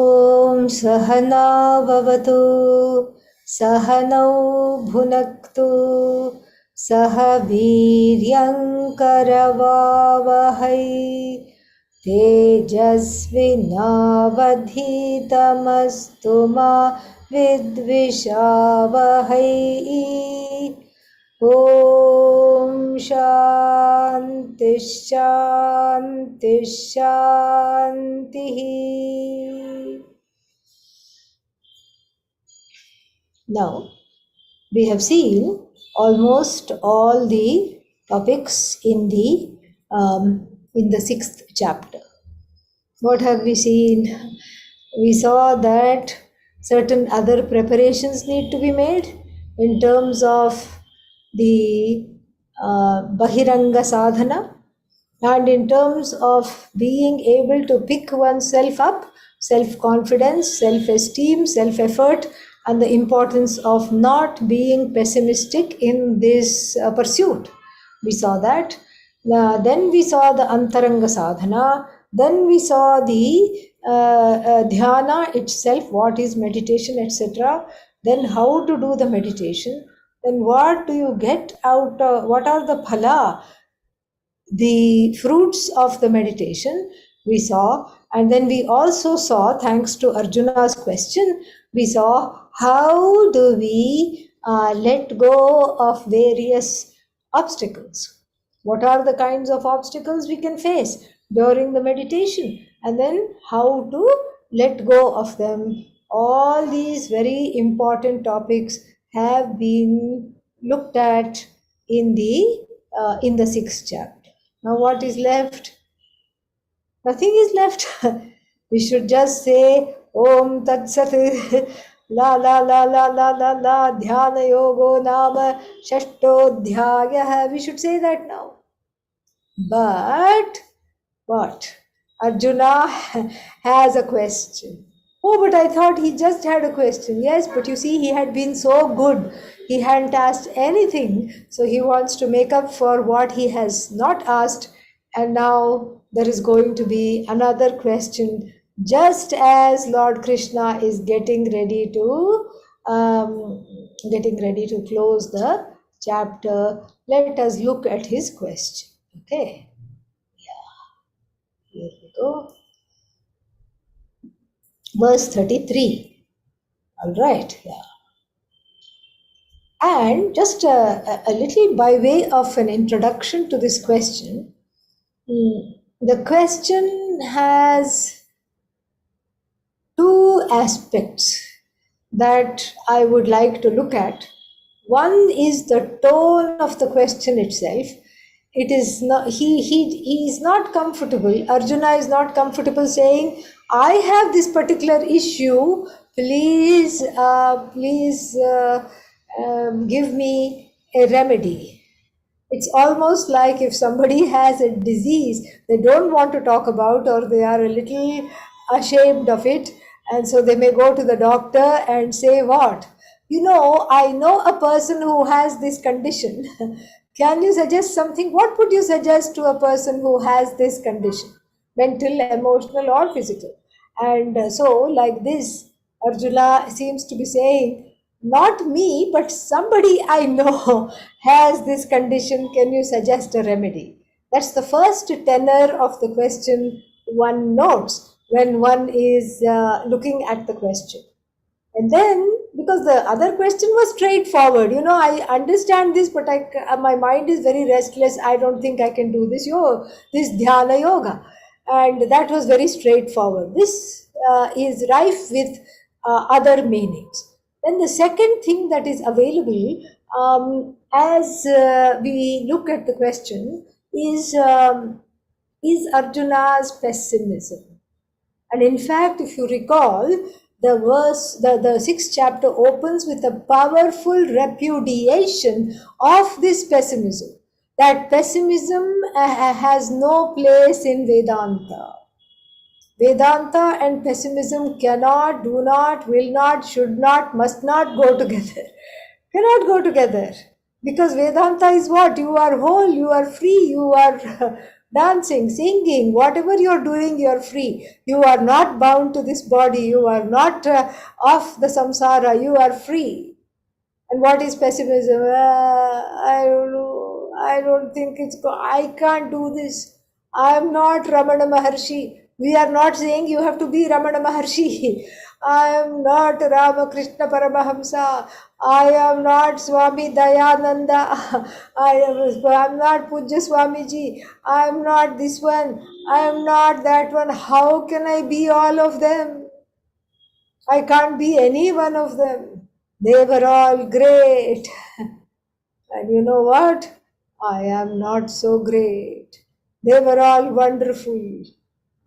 ॐ सहना भवतु सहनौ भुनक्तु सह वीर्यङ्करवावहै तेजस्विनावधीतमस्तु मा विद्विषावहै ॐ शान्ति शान्ति शान्तिः. Now we have seen almost all the topics in the sixth chapter. What have we seen? We saw that certain other preparations need to be made in terms of the Bahiranga sadhana, and in terms of being able to pick oneself up, self-confidence, self-esteem, self-effort, and the importance of not being pessimistic in this pursuit. We saw that. Then we saw the Antaranga sadhana. Then we saw the dhyana itself, what is meditation, etc. Then how to do the meditation. Then what do you get out of, what are the phala, the fruits of the meditation we saw. And then we also saw, thanks to Arjuna's question, we saw how do we let go of various obstacles. What are the kinds of obstacles we can face during the meditation, and then how to let go of them. All these very important topics have been looked at in the sixth chapter. Now what is left? Nothing is left. We should just say Om Tat Sat La La La La La La La Dhyana Yogo Nama Shashtodhyaya. We should say that now. But what? Arjuna has a question. Oh, but I thought he just had a question. Yes, but you see, he had been so good. He hadn't asked anything. So he wants to make up for what he has not asked. And now there is going to be another question, just as Lord Krishna is getting ready to close the chapter. Let us look at his question. Okay. Here we go. Verse 33. All right. Yeah. And just a little by way of an introduction to this question, the question has two aspects that I would like to look at. One is the tone of the question itself. It is not, he is not comfortable. Arjuna is not comfortable saying, I have this particular issue. Please give me a remedy. It's almost like if somebody has a disease they don't want to talk about, or they are a little ashamed of it, and so they may go to the doctor and say, what? I know a person who has this condition. Can you suggest something? What would you suggest to a person who has this condition? Mental, emotional, or physical? And so, like this, Arjuna seems to be saying, not me, but somebody I know has this condition. Can you suggest a remedy? That's the first tenor of the question one notes when one is looking at the question. And then, because the other question was straightforward, I understand this, but my mind is very restless. I don't think I can do this dhyana yoga. And that was very straightforward. This is rife with other meanings. Then the second thing that is available as we look at the question is Arjuna's pessimism. And in fact, if you recall, the sixth chapter opens with a powerful repudiation of this pessimism. That pessimism has no place in Vedanta. Vedanta and pessimism cannot, do not, will not, should not, must not go together. Cannot go together. Because Vedanta is what? You are whole, you are free, you are dancing, singing, whatever you're doing, you're free. You are not bound to this body. You are not off the samsara. You are free. And what is pessimism? I don't know. I don't think I can't do this. I am not Ramana Maharshi. We are not saying you have to be Ramana Maharshi. I am not Ramakrishna Paramahamsa. I am not Swami Dayananda. I'm not Pujya Swamiji. I am not this one. I am not that one. How can I be all of them? I can't be any one of them. They were all great. And you know what? I am not so great. They were all wonderful.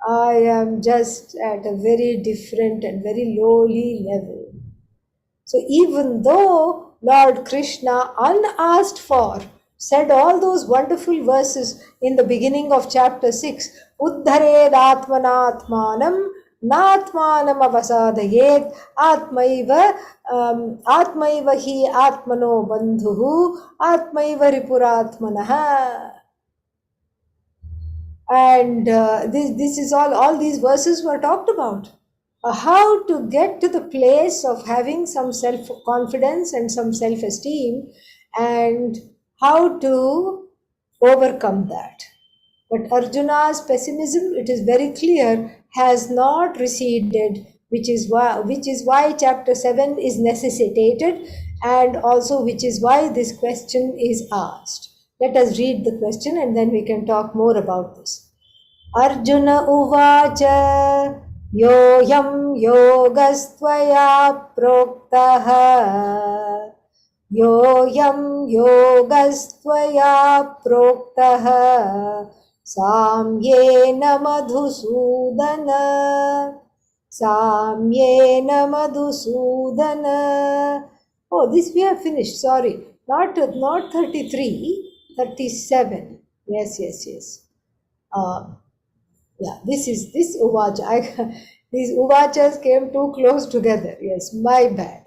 I am just at a very different and very lowly level. So even though Lord Krishna, unasked for, said all those wonderful verses in the beginning of chapter 6, Uddhared Atmanatmanam Natmanam avasadayet Atmaiva Atmaiva hi Atmano Bandhuhu Atmaiva Ripuratmanaha. And this is all these verses were talked about. How to get to the place of having some self-confidence and some self-esteem, and how to overcome that. But Arjuna's pessimism, it is very clear, has not receded, which is why chapter 7 is necessitated, and also which is why this question is asked. Let us read the question and then we can talk more about this. Arjuna uvacha yoyam yogastvaya proktaha yoyam yogastvaya proktaha samyena madhusudana samyena madhusudana. Oh, this we have finished, sorry, not 33, 37. Yes. Yeah, this uvacha. These uvachas came too close together. Yes, my bad.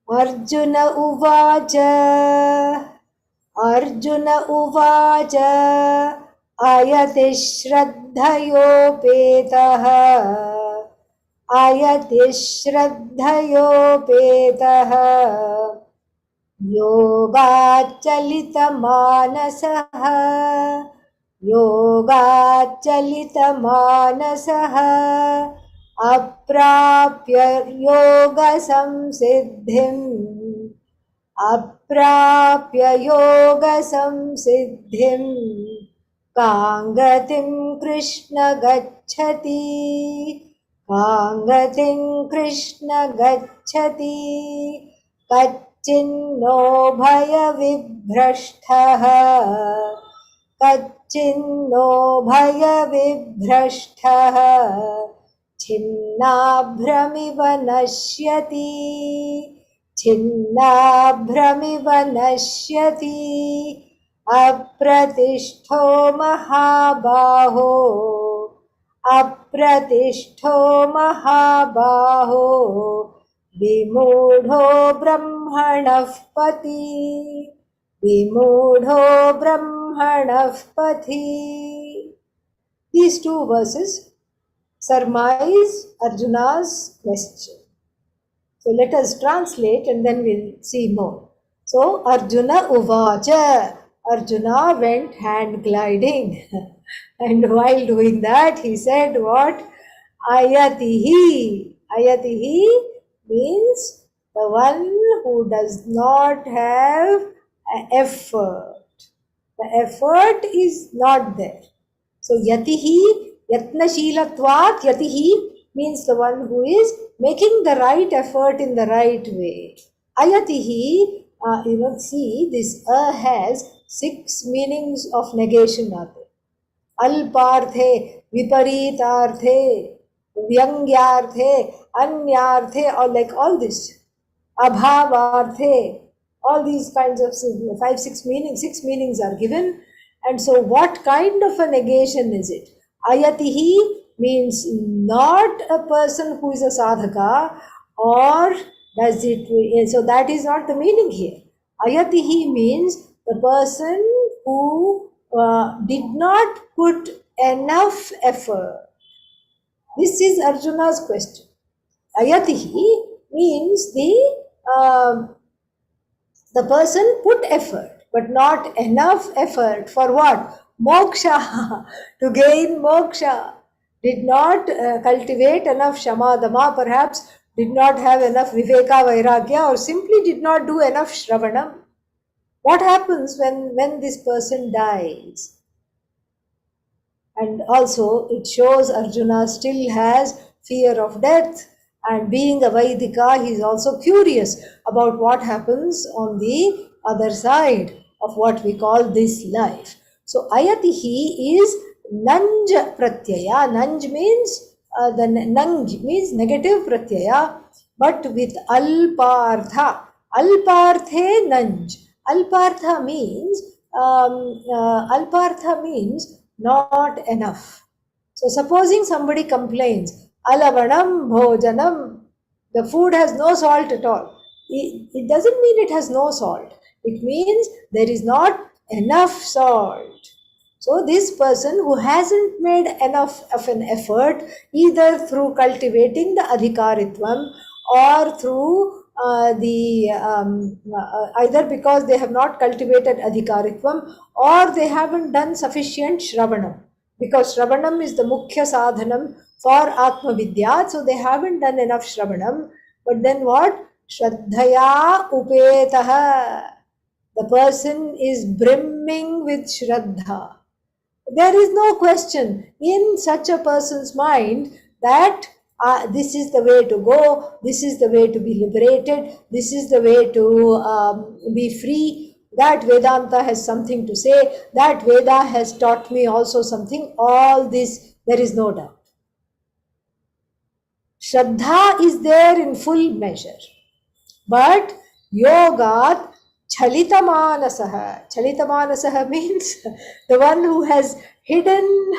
Arjuna uvacha. Arjuna uvacha. Ayati shraddhayopetaha. Ayati shraddhayopetaha. Yogachalitamanasah. योगाच्चलितमानसः अप्राप्य योगसंसिद्धिं काङ्गतिं कृष्ण गच्छति कच्चिन्नो भयविभ्रष्टः कच्चिन्नो भयविभ्रष्टः छिन्नाभ्रमिव नश्यति अप्रतिष्ठो महाबाहो विमूढो ब्रह्मणः पथि. These two verses surmise Arjuna's question. So let us translate and then we'll see more. So Arjuna uvacha. Arjuna went hand gliding. And while doing that, he said what? Ayatihi. Ayatihi means the one who does not have effort. The effort is not there. So yatihi, yatnashilatvat, yatihi means the one who is making the right effort in the right way. Ayatihi, see, this has 6 meanings of negation are there. Alparthe, viparitharthe, vyangyarthe, anyarthe, or like all this. Abhavarthe, all these kinds of 6 meanings are given. And so what kind of a negation is it? Ayatihi means not a person who is a sadhaka, or does it, so that is not the meaning here. Ayatihi means the person who did not put enough effort. This is Arjuna's question. Ayatihi means the person put effort, but not enough effort for what? Moksha, to gain moksha. Did not cultivate enough shamadama, perhaps did not have enough viveka vairagya, or simply did not do enough shravanam. What happens when this person dies? And also it shows Arjuna still has fear of death, and being a Vaidika, he is also curious about what happens on the other side of what we call this life. So Ayatihi is Nanj Pratyaya. Nanj means the Nanj means negative Pratyaya, but with Alpartha. Alparthe Nanj. Alpartha means Alpartha means not enough. So supposing somebody complains, Alavanam bhojanam, the food has no salt at all. It doesn't mean it has no salt. It means there is not enough salt. So this person who hasn't made enough of an effort, either through cultivating the adhikaritvam or through either because they have not cultivated adhikaritvam or they haven't done sufficient shravanam, because shravanam is the mukhya sadhanam for atma vidya, so they haven't done enough shravanam. But then what? Shraddhaya upetaha, the person is brimming with shraddha. There is no question in such a person's mind that this is the way to go, this is the way to be liberated, this is the way to be free, that Vedanta has something to say, that Veda has taught me also something. All this, there is no doubt. Shraddha is there in full measure. But yogat chalitamanasaha. Chalitamanasaha means the one who has hidden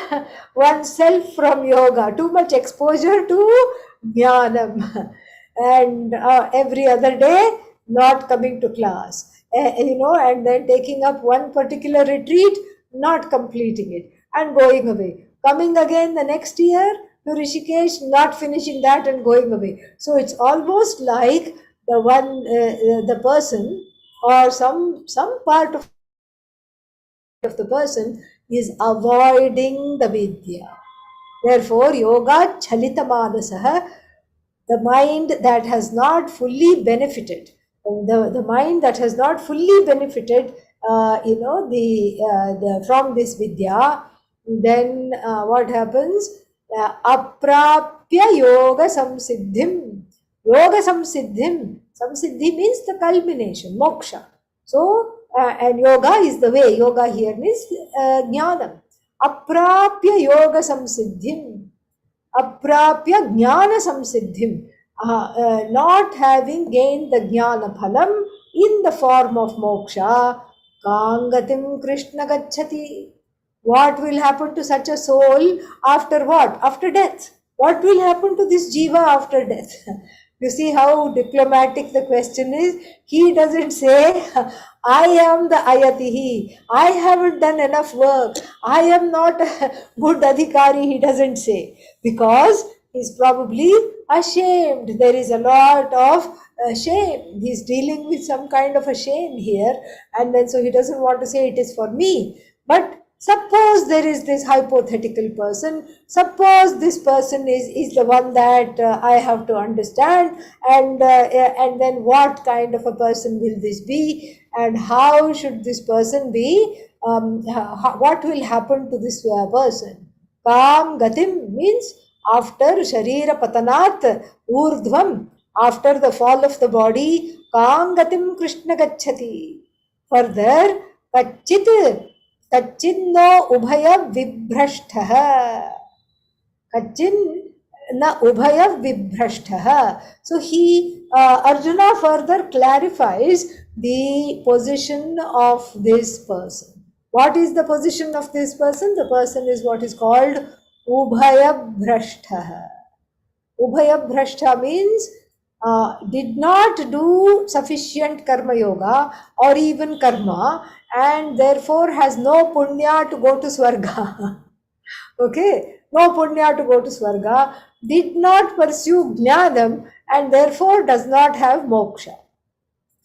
oneself from yoga, too much exposure to jnanam, and every other day not coming to class, and then taking up one particular retreat, not completing it, and going away. Coming again the next year to Rishikesh, not finishing that and going away. So it's almost like the person or some part of the person is avoiding the vidya. Therefore, yoga chalitamanasaha, the mind that has not fully benefited, the mind that has not fully benefited, from this vidya, then what happens? Aprapya yoga samsiddhim. Yoga samsiddhim. Samsiddhi means the culmination, moksha. So, and yoga is the way. Yoga here means jnanam. Aprapya yoga samsiddhim. Aprapya jnana samsiddhim. Not having gained the jnana phalam in the form of moksha, kangatim krishna gacchati. What will happen to such a soul after what? After death. What will happen to this jiva after death? You see how diplomatic the question is. He doesn't say, I am the ayatihi. I haven't done enough work. I am not a good adhikari, he doesn't say. Because he's probably ashamed. There is a lot of shame. He's dealing with some kind of a shame here. And then so he doesn't want to say it is for me. But suppose there is this hypothetical person, suppose this person is the one that I have to understand, and then what kind of a person will this be, and how should this person be, what will happen to this person. Kam gatim means after sharira patanat urdhvam, after the fall of the body, kam gatim krishna gacchati. Further, kachit Kachinno ubhaya vibhrashtha. Kachin na ubhaya vibhrashtha. So Arjuna further clarifies the position of this person. What is the position of this person? The person is what is called ubhaya bhrashtha. Ubhaya bhrashtha means did not do sufficient karma yoga or even karma, and therefore has no punya to go to Swarga. Okay, no punya to go to Swarga, did not pursue jnanam, and therefore does not have moksha.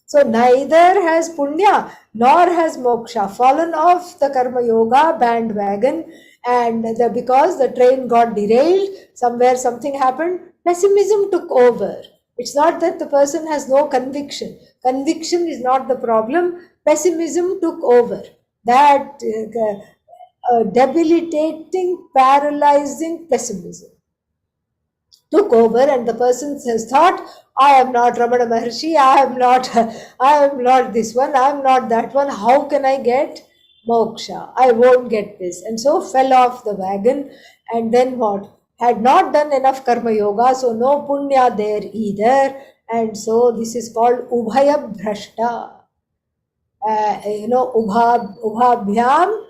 So neither has punya nor has moksha, fallen off the karma yoga bandwagon, and because the train got derailed, somewhere something happened, pessimism took over. It's not that the person has no conviction. Conviction is not the problem. Pessimism took over. That debilitating, paralyzing pessimism took over, and the person has thought, I am not Ramana Maharshi, I am not this one, I am not that one, how can I get moksha? I won't get this. And so fell off the wagon, and then what? Had not done enough karma yoga, so no punya there either, and so this is called ubhaya bhrashta. Ubhabhyam,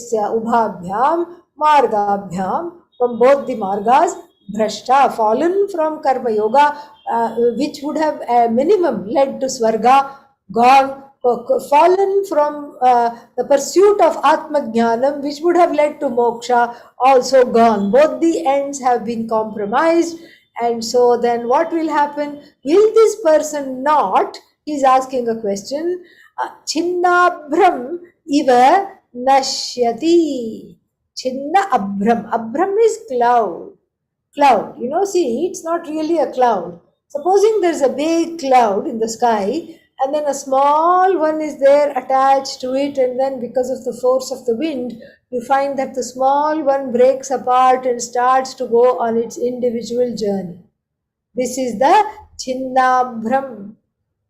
Ubhabhyam, Margabhyam, from both the margas, Bhrashta, fallen from Karma Yoga, which would have minimum led to Swarga, gone, fallen from the pursuit of Atma Jnanam, which would have led to Moksha, also gone. Both the ends have been compromised, and so then what will happen? Will this person not? He's asking a question. Chinnabhram iva nashyati. Chinna abhram. Abhram is cloud. Cloud. See, it's not really a cloud. Supposing there's a big cloud in the sky, and then a small one is there attached to it, and then because of the force of the wind, you find that the small one breaks apart and starts to go on its individual journey. This is the Chinnabhram,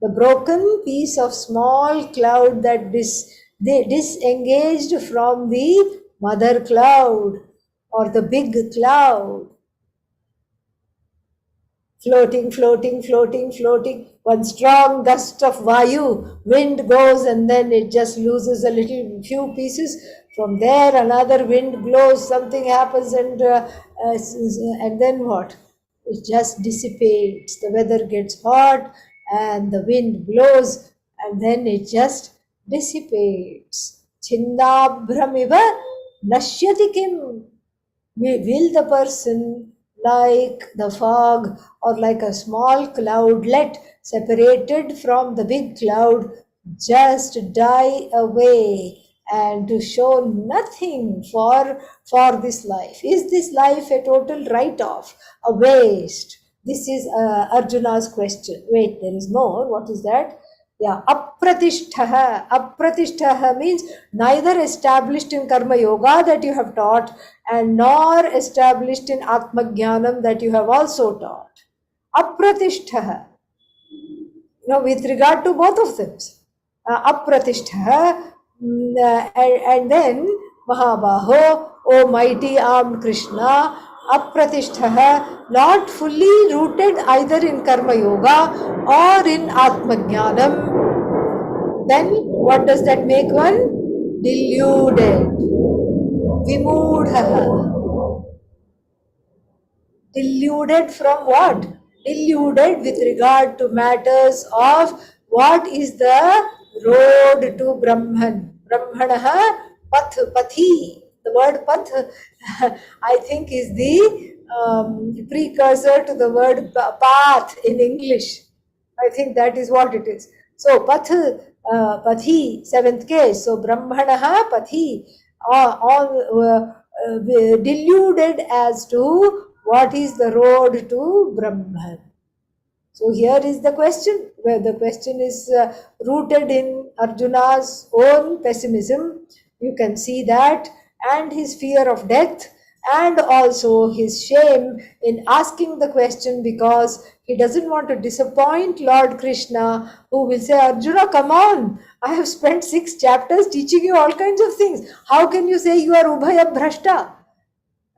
the broken piece of small cloud that disengaged from the mother cloud or the big cloud. Floating. One strong gust of vayu, wind goes, and then it just loses a few pieces. From there, another wind blows, something happens, and then what? It just dissipates. The weather gets hot, and the wind blows, and then it just dissipates. Chinnabhramiva nashyati kim. Will the person, like the fog or like a small cloudlet separated from the big cloud, just die away and to show nothing for this life? Is this life a total write-off, a waste? This is Arjuna's question. Wait, there is more. What is that? Yeah, apratishtaha. Apratishtaha means neither established in karma yoga that you have taught, and nor established in Atma Jnanam that you have also taught. Apratishtaha. With regard to both of them. Apratishtaha, and then Mahabaho, O mighty armed Krishna, apratishtaha, not fully rooted either in karma yoga or in Atma Jnanam. Then what does that make one? Deluded. Vimudhaha. Deluded from what? Deluded with regard to matters of what is the road to Brahman. Brahmanaha path, pathi. The word path, I think, is the precursor to the word path in English. I think that is what it is. So path, pathi, seventh case. So Brahmanaha pathi, deluded as to what is the road to Brahman. So here is the question, where the question is rooted in Arjuna's own pessimism. You can see that, and his fear of death, and also his shame in asking the question, because he doesn't want to disappoint Lord Krishna, who will say, Arjuna, come on, I have spent 6 chapters teaching you all kinds of things. How can you say you are Ubhaya Bhrashta?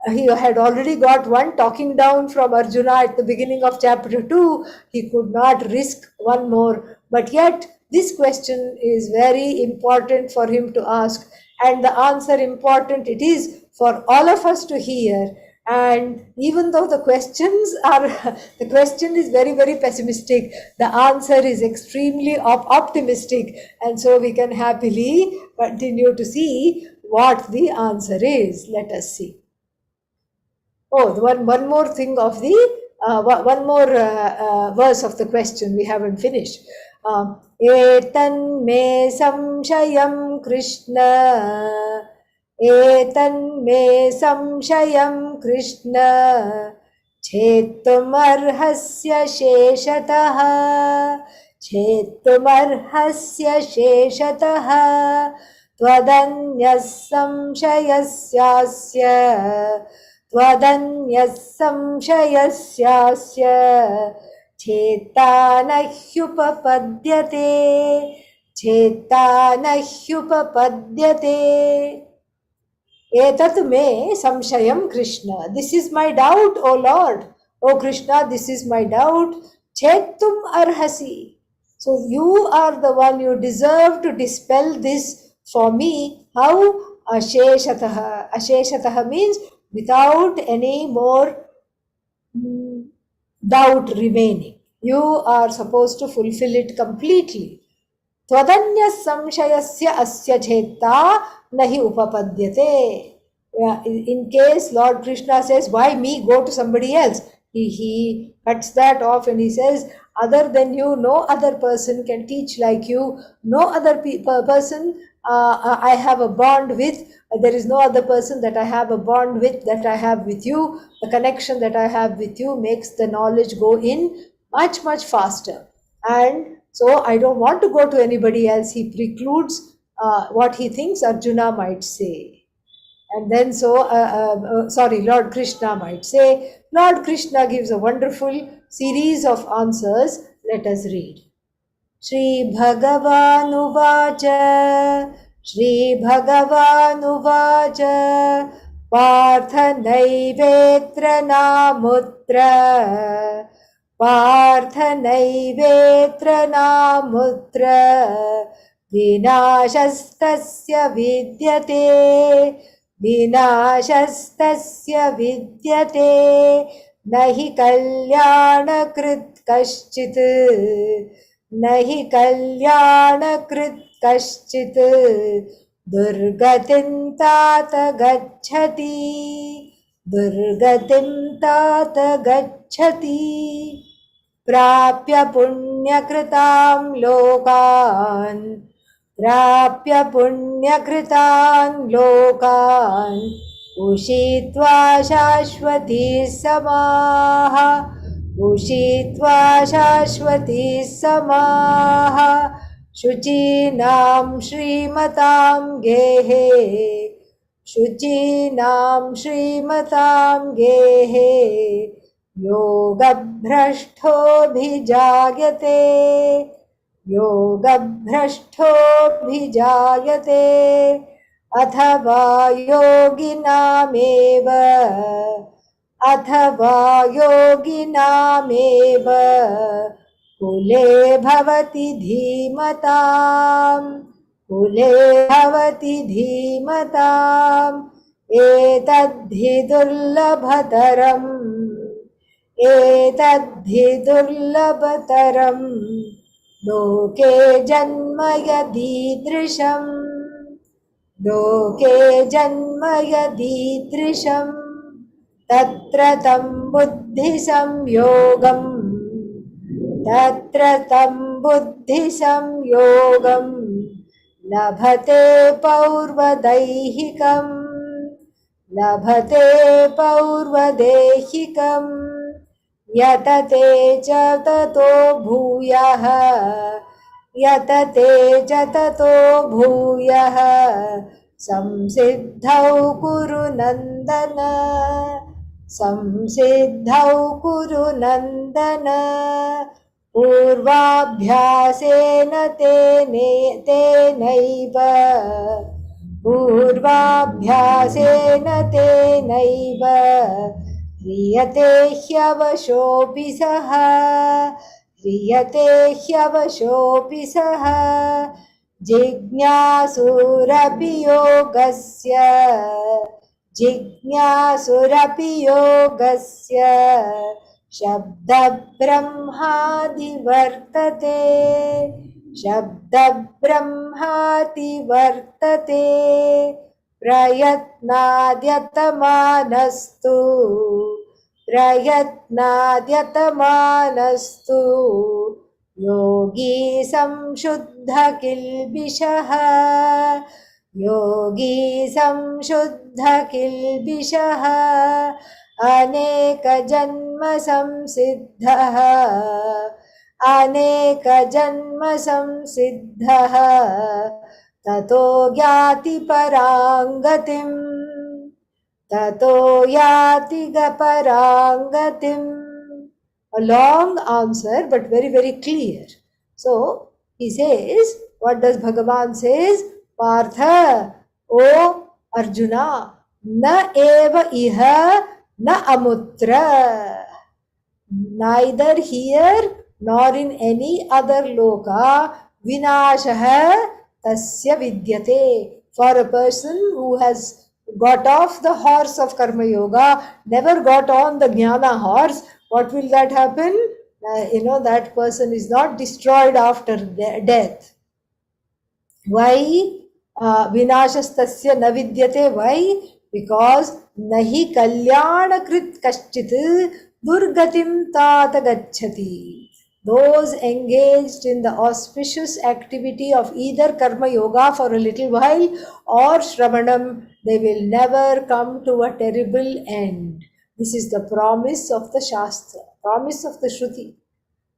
He had already got one talking down from Arjuna at the beginning of chapter 2. He could not risk one more. But yet, this question is very important for him to ask. And the answer important it is for all of us to hear. And even though the the question is very, very pessimistic, the answer is extremely optimistic. And so we can happily continue to see what the answer is. Let us see. Oh, one more thing of the, one more verse of the question we haven't finished. Etan samshayam Krishna. एतन्मे संशयं कृष्ण छेत्तुमर्हस्य शेषतः छेत्तुमर्हस्य शेषतः त्वदन्यः संशयस्यास्य त्वदन्यः संशयस्यास्य चेत्ता न ह्युपपद्यते चेत्ता न ह्युपपद्यते Etat me samshayam Krishna. This is my doubt, O Lord. O Krishna, this is my doubt. Chetum arhasi. So you are the one, you deserve to dispel this for me. How? Asheshataha. Asheshataha means without any more doubt remaining. You are supposed to fulfill it completely. त्वदन्य संशयस्य अस्य चेत्ता nahi upapadyate. In case Lord Krishna says, why me, go to somebody else, he cuts that off and he says, other than you, no other person can teach like you, no other person I have a bond with, there is no other person that I have a bond with that I have with you. The connection that I have with you makes the knowledge go in much, much faster. And so I don't want to go to anybody else. He precludes what he thinks Arjuna might say. And then Lord Krishna might say. Lord Krishna gives a wonderful series of answers. Let us read. Shri Bhagavan Uvacha Partha Naivetra Namutra Partha नैवेत्र नामुत्र विनाशस्तस्य विद्यते विनाशस्तस्य विद्यते न हि कल्याणकृत् कश्चित् न हि कल्याणकृत् कश्चित् दुर्गतिं तात गच्छति दुर्गतिं तात गच्छति प्राप्य पुण्यकृतां लोकान् प्राप्य पुण्यकृतान् लोकान् उषित्वा शाश्वती समाः उषित्वा शाश्वती समाः शुचीनां श्रीमतां गेहे शुचीनां श्रीमतां गेहे योगभ्रष्टोऽभिजायते योगभ्रष्टोऽभिजायते अथवा योगिनामेव कुले भवति धीमताम् कुले भवति धीमताम् एतद्धि दुर्लभतरम् एतद्धि दुर्लभतरम् लोके जन्म यदीदृशम् लोके जन्म यदीदृशम् तत्र तं बुद्धिसंयोगम् तत्र तं बुद्धिसंयोगम् लभते पौर्वदैहिकम् लभते पौर्वदेहिकम् यतते च ततो भूयः यतते च ततो भूयः संसिद्धौ कुरु नन्दन संसिद्धौ कुरु नन्दन पूर्वाभ्यासेन तेनैव पूर्वाभ्यासेन तेनैव ह्रियते ह्यवशोऽपि सः ह्रियते ह्यवशोऽपि सः जिज्ञासुरपि योगस्य जिज्ञासुरपि योगस्य शब्दब्रह्मादिवर्तते शब्दब्रह्मादिवर्तते प्रयत्नाद्यतमानस्तु प्रयत्नाद्यतमानस्तु योगी संशुद्ध किल्बिषः योगी संशुद्ध किल्बिषः अनेकजन्म संसिद्धः अनेकजन्म संसिद्धः ततो याति पराङ्गतिम् ततो याति पराङ्गतिम्. A long answer, but very, very clear. So, he says, what does Bhagavan says? Partha, O Arjuna, na eva iha na amutra. Neither here nor in any other loka vinashaha tasya vidyate. For a person who has got off the horse of Karma Yoga, never got on the Jnana horse, what will that happen? That person is not destroyed after death. Why? Vinashastasya na vidyate. Why? Because nahi kalyana krit kaschit durgatim tata gacchati. Those engaged in the auspicious activity of either Karma Yoga for a little while or Shravanam, they will never come to a terrible end. This is the promise of the Shastra, promise of the Shruti.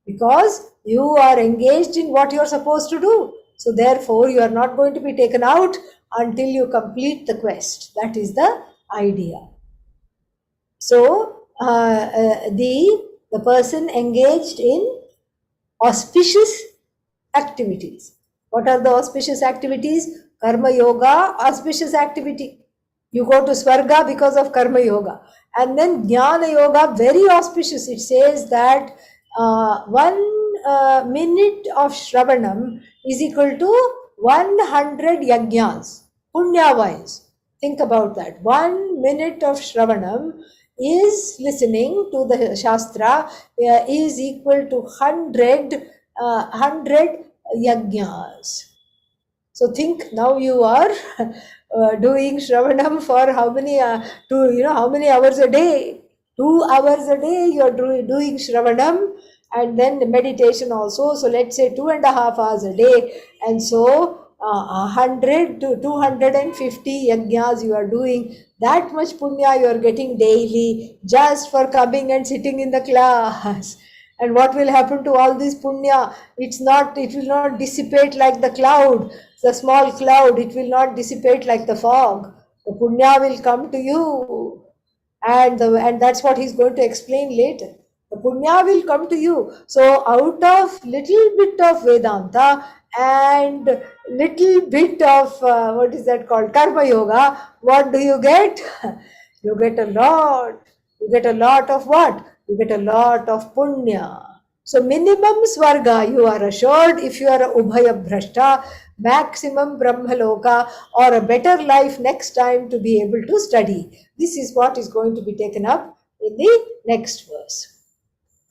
Because you are engaged in what you are supposed to do. So therefore, you are not going to be taken out until you complete the quest. That is the idea. So the person engaged in auspicious activities. What are the auspicious activities? Karma Yoga, auspicious activity. You go to Swarga because of Karma Yoga. And then Jnana Yoga, very auspicious. It says that 1 minute of Shravanam is equal to 100 yajnas, punya wise. Think about that. 1 minute of Shravanam is listening to the Shastra is equal to 100 yajnas. So think, now you are doing Shravanam for how many hours a day? 2 hours a day you are doing Shravanam, and then meditation also. So let's say 2.5 hours a day, and so 100 to 250 yajnas you are doing. That much punya you are getting daily just for coming and sitting in the class. And what will happen to all this punya? It will not dissipate like the cloud, the small cloud. It will not dissipate like the fog. The punya will come to you, and that's what he's going to explain later. The punya will come to you. So out of little bit of Vedanta and little bit of what is that called, Karma Yoga, what do you get? You get a lot. You get a lot of what? You get a lot of punya. So minimum Swarga you are assured if you are a Ubhaya Bhrashta, maximum Brahmaloka, or a better life next time to be able to study. This is what is going to be taken up in the next verse.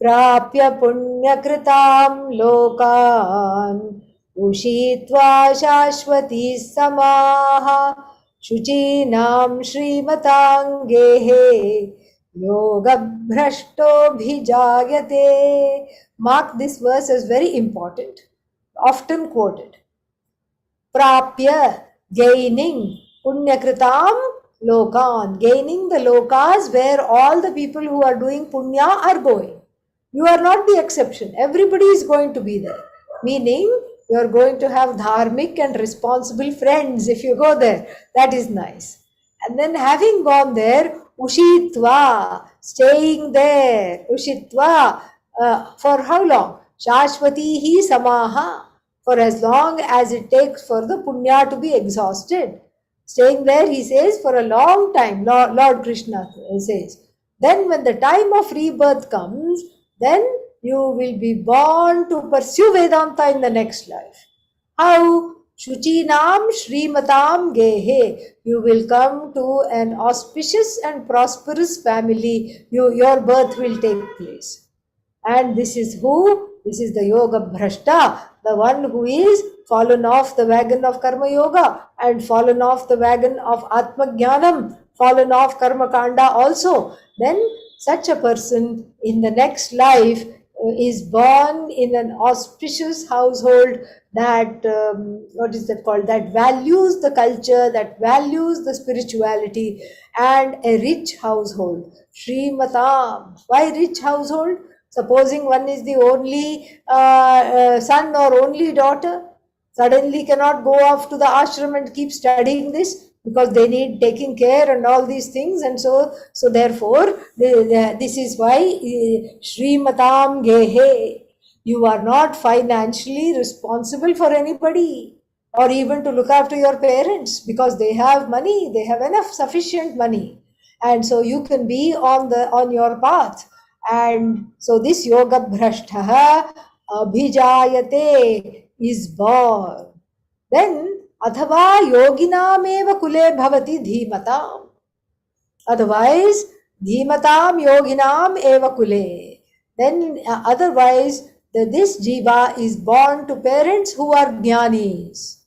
Prapya punyakritam lokan ushitva shashvati samaha shuchinam shrimatangehe yoga bhrashto bhijayate. Mark this verse as very important, often quoted. Prapya, gaining, punyakritam lokan, gaining the lokas where all the people who are doing punya are going. You are not the exception. Everybody is going to be there. Meaning, you are going to have dharmic and responsible friends if you go there. That is nice. And then having gone there, ushitva, staying there. Ushitva, for how long? Shashvatihi samaha, for as long as it takes for the punya to be exhausted. Staying there, he says, for a long time, Lord Krishna says. Then when the time of rebirth comes, then you will be born to pursue Vedanta in the next life. How? Shuchinam Shrimatam Gehe. You will come to an auspicious and prosperous family. Your birth will take place. And this is who? This is the Yoga Bhrashta, the one who is fallen off the wagon of Karma Yoga and fallen off the wagon of Atma Jnanam, fallen off Karma Kanda also. Then such a person in the next life is born in an auspicious household that, what is that called, that values the culture, that values the spirituality, and a rich household. Srimatam. Why rich household? Supposing one is the only son or only daughter, suddenly cannot go off to the ashram and keep studying this, because they need taking care and all these things. And so therefore this is why Shrimatam Gehe. You are not financially responsible for anybody, or even to look after your parents, because they have money, they have enough sufficient money, and so you can be on your path. And so this Yoga Bhrashtaha Abhijayate is born. Then Athava Yoginameva Kule Bhavati Dhimatam. Otherwise, Dhimatam Yoginam Eva Kule. Then otherwise, this Jiva is born to parents who are Jnanis.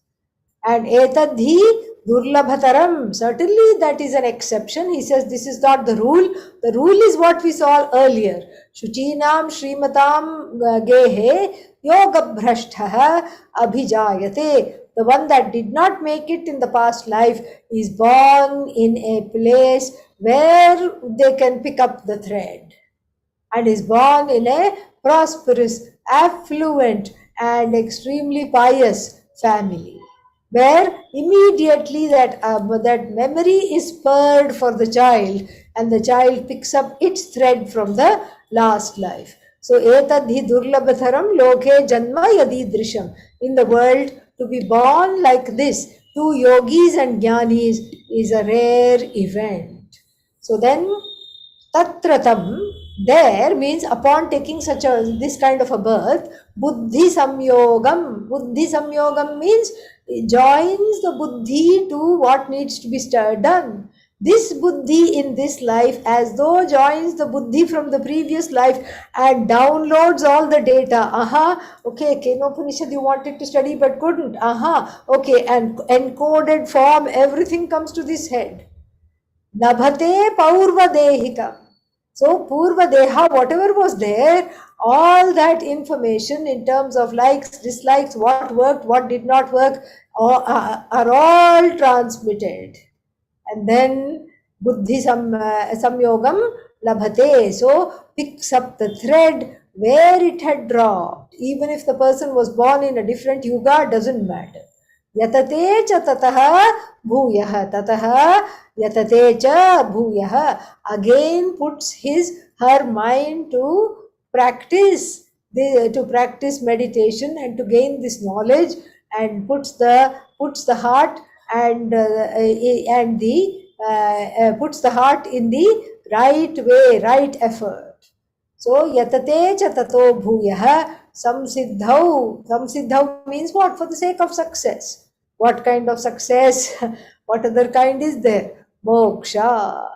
And etadhi durlabhataram. Certainly that is an exception. He says this is not the rule. The rule is what we saw earlier. Shuchinam Srimatam Gehe Yoga Bhrashtaha Abhijayate. The one that did not make it in the past life is born in a place where they can pick up the thread, and is born in a prosperous, affluent, and extremely pious family, where immediately that memory is spurred for the child, and the child picks up its thread from the last life. So, etadhi durlabhatharam loke janma yadidrisham. In the world, to be born like this, to yogis and jnanis, is a rare event. So then, tatratam, there means upon taking this kind of a birth, buddhi samyogam. Buddhi samyogam means joins the buddhi to what needs to be done. This buddhi in this life as though joins the buddhi from the previous life and downloads all the data. Okay, Kenopanishad you wanted to study but couldn't. Okay, and encoded form, everything comes to this head. Labhate Paurva Dehika. So Purva Deha, whatever was there, all that information in terms of likes, dislikes, what worked, what did not work, are all transmitted. And then Buddhi Samyogam Labhate. So picks up the thread where it had dropped. Even if the person was born in a different yuga, doesn't matter. Yatate cha tataha bhuyah. Tataha yatate cha bhuyah. Again puts her mind to practice meditation and to gain this knowledge, and puts the heart puts the heart in the right way, right effort. So yatate cha tato bhuyah samsiddhau. Samsiddhau means what? For the sake of success. What kind of success? What other kind is there? Moksha.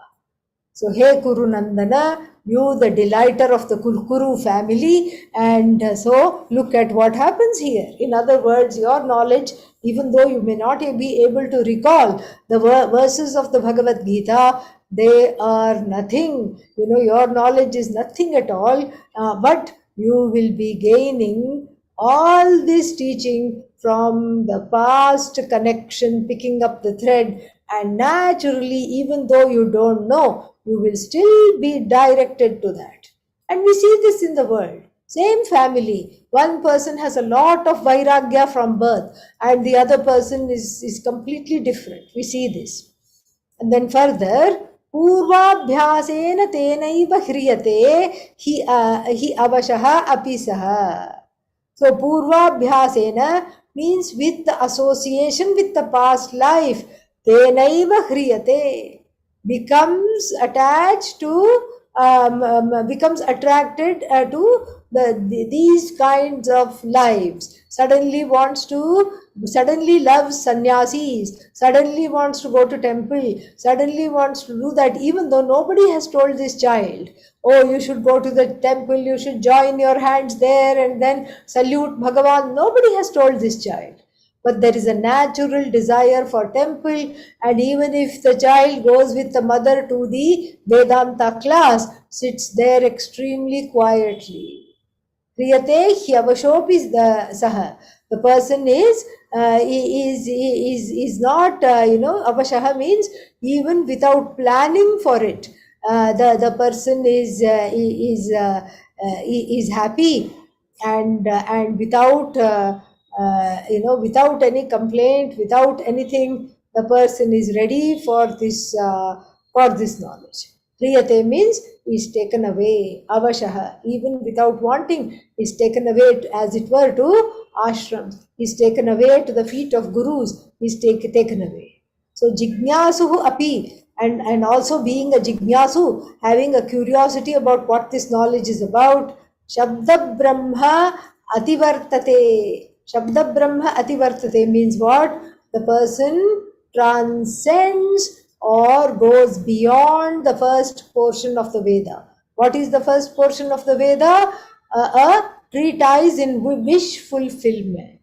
So, hey Kuru Nandana, you the delighter of the Kuru family, and so look at what happens here. In other words, your knowledge, even though you may not be able to recall the verses of the Bhagavad Gita, they are nothing. Your knowledge is nothing at all, but you will be gaining all this teaching from the past connection, picking up the thread, and naturally, even though you don't know, you will still be directed to that. And we see this in the world. Same family, one person has a lot of vairagya from birth, and the other person is completely different. We see this. And then further, Purvabhyasena tenaiva hriyate hi avashaha apisaha. So Purvabhyasena means with the association with the past life. Tenaiva hriyate, becomes attached to becomes attracted to these kinds of lives, suddenly loves sannyasis, suddenly wants to go to temple, suddenly wants to do that, even though nobody has told this child, oh, you should go to the temple, you should join your hands there and then salute Bhagavan. Nobody has told this child. But there is a natural desire for temple, and even if the child goes with the mother to the Vedanta class, sits there extremely quietly. Kriyate hyavashopi saha. The person is not, avashaha means even without planning for it. The person is happy, and without any complaint, without anything, the person is ready for this knowledge. Kriyate means is taken away. Avashaha, even without wanting, is taken away, as it were, to ashrams. Is taken away to the feet of gurus. Is taken away. So jignasuhu api, and also being a jignasu, having a curiosity about what this knowledge is about. Shabda Brahma Ativartate. Shabda Brahma Ativartate means what? The person transcends or goes beyond the first portion of the Veda. What is the first portion of the Veda? A treatise in wish fulfillment.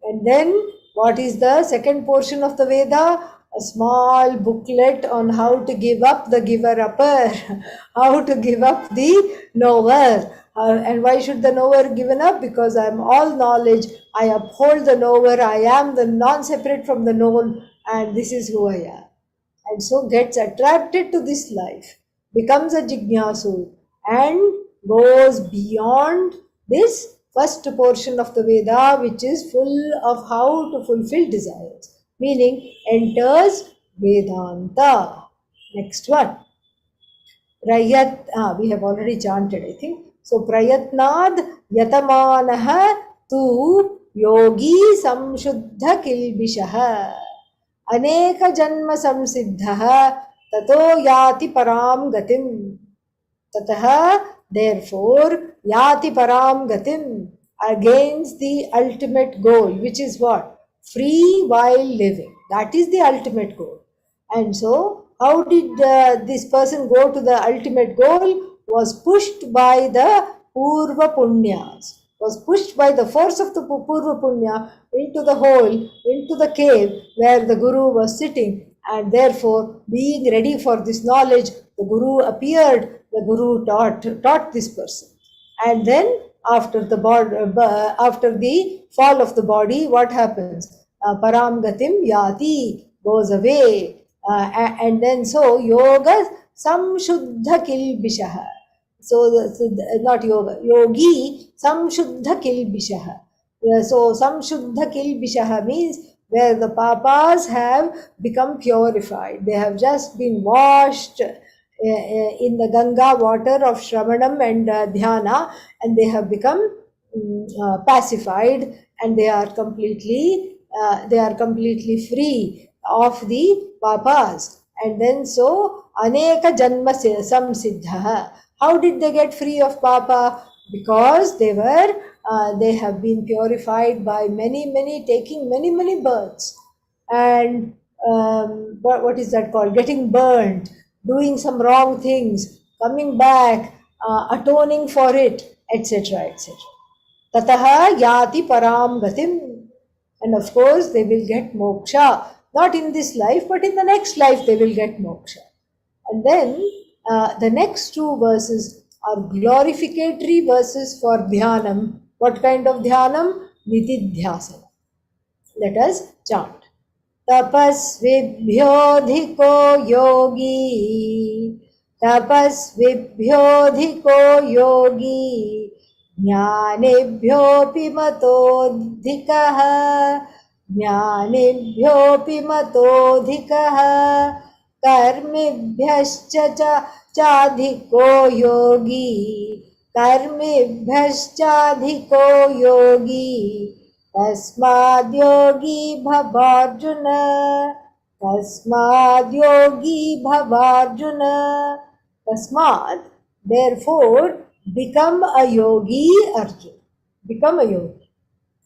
And then, what is the second portion of the Veda? A small booklet on how to give up the giver upper, how to give up the knower. And why should the knower given up? Because I am all knowledge, I uphold the knower, I am the non-separate from the known, and this is who I am. And so gets attracted to this life, becomes a jignasu, and goes beyond this first portion of the Veda, which is full of how to fulfill desires, meaning enters Vedanta. Next one. We have already chanted, I think. So, Prayatnad Yatamanaha tu yogi samshuddha kilbishaha. अनेक जन्म संसिद्धः ततो याति पराम गतिम. ततः therefore yati param gatim, against the ultimate goal, which is what? Free while living. That is the ultimate goal. And so how did this person go to the ultimate goal? Was pushed by the purva punyas, was pushed by the force of the purva punya into the hole, into the cave where the guru was sitting, and therefore being ready for this knowledge, the guru appeared, the guru taught this person. And then after the fall of the body, what happens? Param gatim yati, goes away. And then so yoga samshuddha kilbishaha. So not yoga, yogi samshuddha kilbishaha. So samshuddha kilbishaha means where the papas have become purified. They have just been washed in the Ganga water of Shravanam and Dhyana, and they have become pacified, and they are completely free of the papas. And then so aneka janma samsiddha. How did they get free of papa? Because they have been purified by taking many births, and what is that called? Getting burned, doing some wrong things, coming back, atoning for it, etc., etc. Tataha yati param gatim. And of course, they will get moksha. Not in this life, but in the next life, they will get moksha. And then the next two verses are glorificatory verses for dhyanam. What kind of dhyanam? Nitidhyasana. Let us chant. तपस्विभ्योऽधिको Yogi, तपस्विभ्योऽधिको Yogi, ज्ञानिभ्योऽपि मतोऽधिकः, ज्ञानिभ्योऽपि मतोऽधिकः, कर्मिभ्यश्च चाधिको Yogi, कर्मिभ्यश्चाधिको Yogi, तस्माद्योगी भवार्जुन, तस्माद्योगी भवार्जुन. Tasmad, therefore, become a yogi, Arjun. Become a yogi.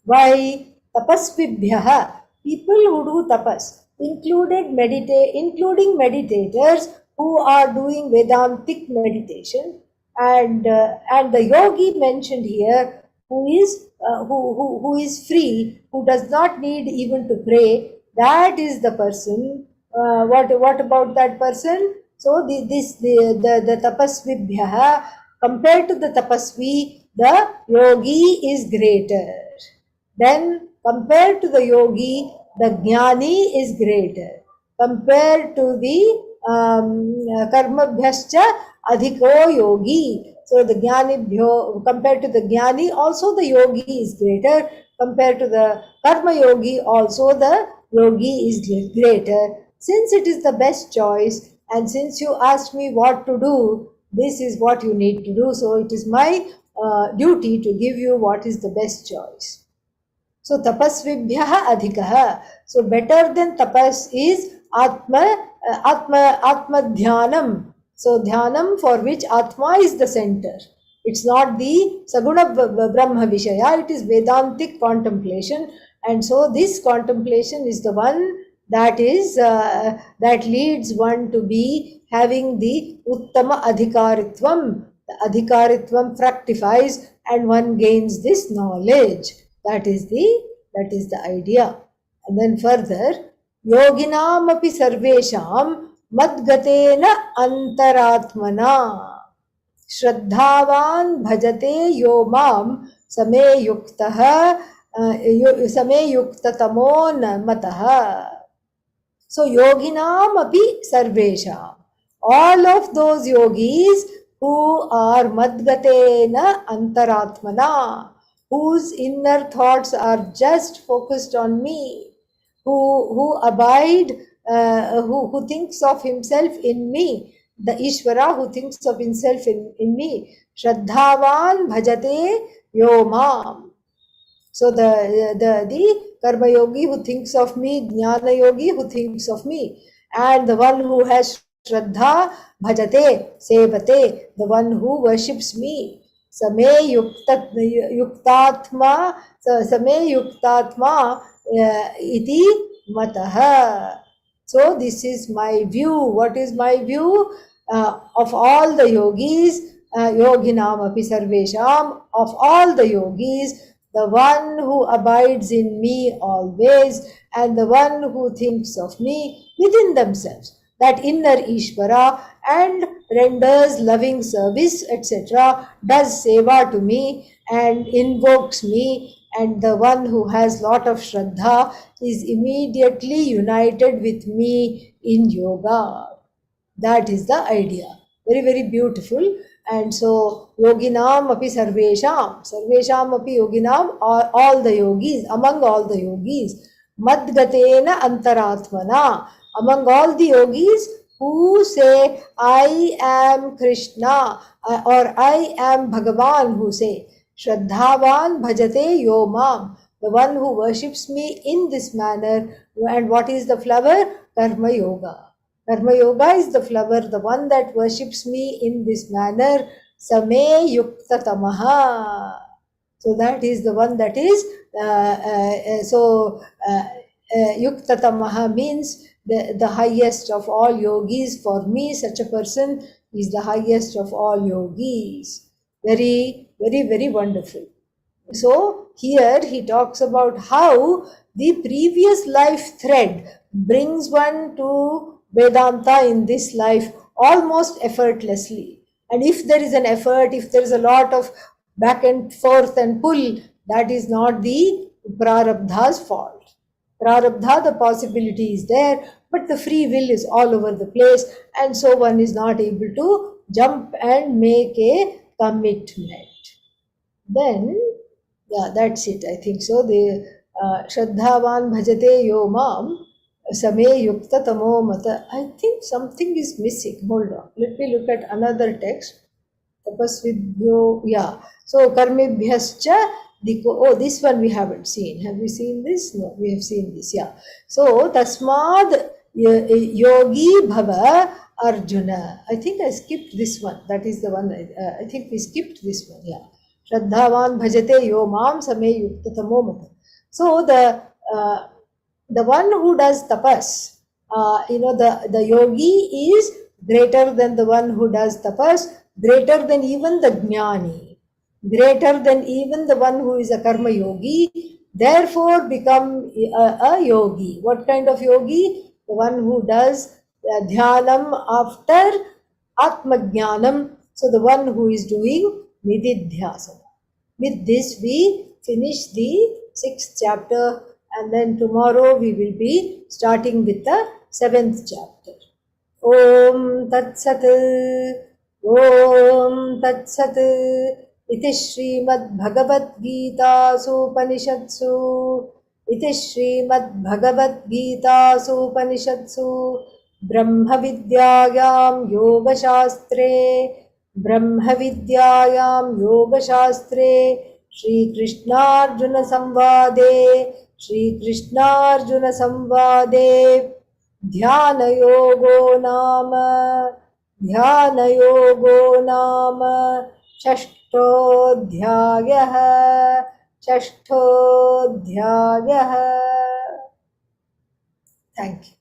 Why? Tapasvibhyaha, people who do tapas, including meditators who are doing Vedantic meditation, and the yogi mentioned here, who is free, who does not need even to pray. That is the person. What about that person? So the tapasvibhyaha, compared to the tapasvi, the yogi is greater. Then compared to the yogi, the jnani is greater. Compared to the karmabhyascha adhiko yogi. So the jnani, compared to the jnani, also the yogi is greater. Compared to the karma yogi, also the yogi is greater. Since it is the best choice, and since you asked me what to do, this is what you need to do. So it is my duty to give you what is the best choice. So tapasvibhyaha adhikaha. So better than tapas is atma dhyanam. So dhyanam, for which atma is the center. It's not the saguna brahma vishaya, it is Vedantic contemplation. And so this contemplation is the one that leads one to be having the uttama adhikaritvam. The adhikaritvam fructifies and one gains this knowledge. That is the idea. And then further, yoginam api sarvesham madgatena antaratmana श्रद्धावान भजते यो माम समे युक्ततमो न मतः. So yoginam api sarvesham, all of those yogis who are madgatena antaratmana, whose inner thoughts are just focused on me, who abide, who thinks of himself in me, the Ishvara who thinks of himself in me. Shraddhavan bhajate yomam. So the karma yogi who thinks of me, jnana yogi who thinks of me, and the one who has shraddha bhajate, sevate, the one who worships me. Same yuktatma iti mataha. So this is my view. What is my view? Of all the yogis, yoginam api sarvesham, of all the yogis, the one who abides in me always, and the one who thinks of me within themselves, that inner Ishvara, and renders loving service, etc., does seva to me and invokes me, and the one who has lot of shraddha is immediately united with me in yoga. That is the idea. Very, very beautiful. And so, yoginam api sarvesham api yoginam, all the yogis, among all the yogis, madgatena antaratmana, among all the yogis who say, I am Krishna, or I am Bhagavan, who say, Shraddhavan bhajate yomam, the one who worships me in this manner. And what is the flower? Karma yoga. Karma yoga is the flower, the one that worships me in this manner. Same yukta tamaha. So that is the one that is, yukta tamaha means the highest of all yogis. For me, such a person is the highest of all yogis. Very, very, very wonderful. So here he talks about how the previous life thread brings one to Vedanta in this life almost effortlessly. And if there is an effort, if there is a lot of back and forth and pull, that is not the prarabdha's fault. Prarabdha, the possibility is there, but the free will is all over the place, and so one is not able to jump and make a commitment. Then, yeah, that's it, I think so. The Shraddhavan bhajate yomam same yukta tamo mata. I think something is missing. Hold on. Let me look at another text. Tapasvidyo, yeah. So karmibhyascha diko. Oh, this one we haven't seen. Have we seen this? No, we have seen this. Yeah. So tasmad yogi bhava Arjuna. I think I skipped this one. That is the one. I think we skipped this one. Yeah. Shraddhavan bhajate yo mam same yukta tamo mata. So the one who does tapas, the yogi is greater than the one who does tapas, greater than even the jnani, greater than even the one who is a karma yogi, therefore become a yogi. What kind of yogi? The one who does dhyanam after atmajnanam. So the one who is doing nididhyasana. With this, we finish the 6th chapter, and then tomorrow we will be starting with the 7th chapter. Om Tat Sat. Om Tat Sat. Iti Srimad Bhagavad Gita Upanishadsu. Iti Srimad Bhagavad Gita Upanishadsu. Brahma Vidyayam Yoga Shastre. ब्रह्मविद्यायां योगशास्त्रे श्रीकृष्णार्जुनसंवादे ध्यानयोगो नाम षष्ठोऽध्यायः Thank you.